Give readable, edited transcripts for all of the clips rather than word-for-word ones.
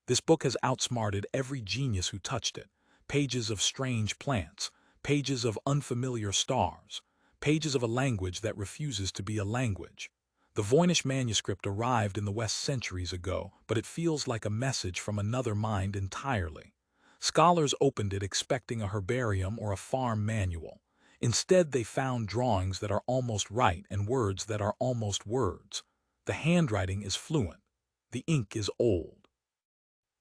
This book has outsmarted every genius who touched it. Pages of strange plants, pages of unfamiliar stars, pages of a language that refuses to be a language. The Voynich manuscript arrived in the West centuries ago, but it feels like a message from another mind entirely. Scholars opened it expecting a herbarium or a farm manual. Instead, they found drawings that are almost right and words that are almost words. The handwriting is fluent. The ink is old.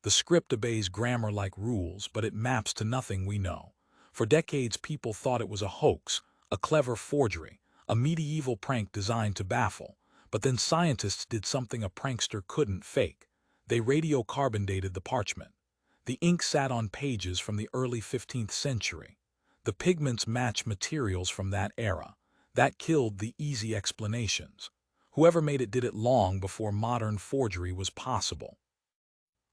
The script obeys grammar-like rules, but it maps to nothing we know. For decades, people thought it was a hoax, a clever forgery, a medieval prank designed to baffle. But then scientists did something a prankster couldn't fake. They radiocarbon dated the parchment. The ink sat on pages from the early 15th century. The pigments match materials from that era. That killed the easy explanations. Whoever made it did it long before modern forgery was possible.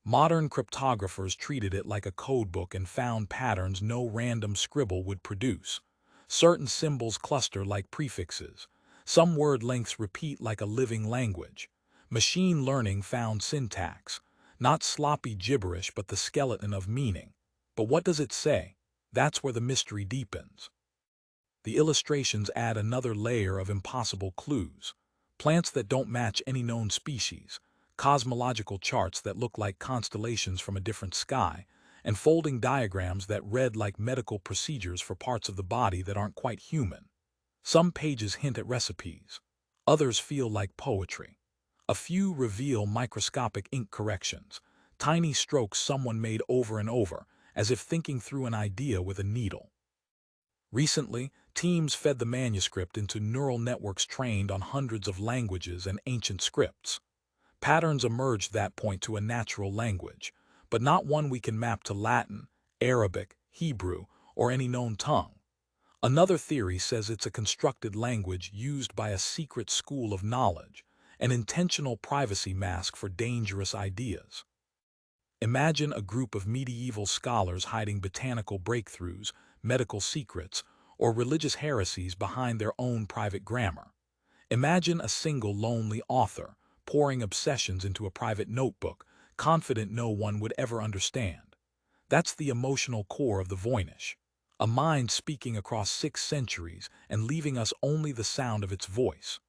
Modern cryptographers treated it like a codebook and found patterns no random scribble would produce. Certain symbols cluster like prefixes. Some word lengths repeat like a living language. Machine learning found syntax. Not sloppy gibberish, but the skeleton of meaning. But what does it say? That's where the mystery deepens. The illustrations add another layer of impossible clues. Plants that don't match any known species, cosmological charts that look like constellations from a different sky, and folding diagrams that read like medical procedures for parts of the body that aren't quite human. Some pages hint at recipes. Others feel like poetry. A few reveal microscopic ink corrections, tiny strokes someone made over and over, as if thinking through an idea with a needle. Recently, teams fed the manuscript into neural networks trained on hundreds of languages and ancient scripts. Patterns emerged that point to a natural language, but not one we can map to Latin, Arabic, Hebrew, or any known tongue. Another theory says it's a constructed language used by a secret school of knowledge, an intentional privacy mask for dangerous ideas. Imagine a group of medieval scholars hiding botanical breakthroughs, medical secrets, or religious heresies behind their own private grammar. Imagine a single lonely author pouring obsessions into a private notebook, confident no one would ever understand. That's the emotional core of the Voynich. A mind speaking across 6 centuries and leaving us only the sound of its voice.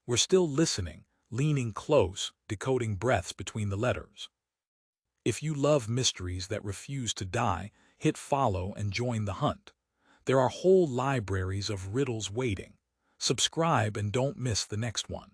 We're still listening, leaning close, decoding breaths between the letters. If you love mysteries that refuse to die, hit follow and join the hunt. There are whole libraries of riddles waiting. Subscribe and don't miss the next one.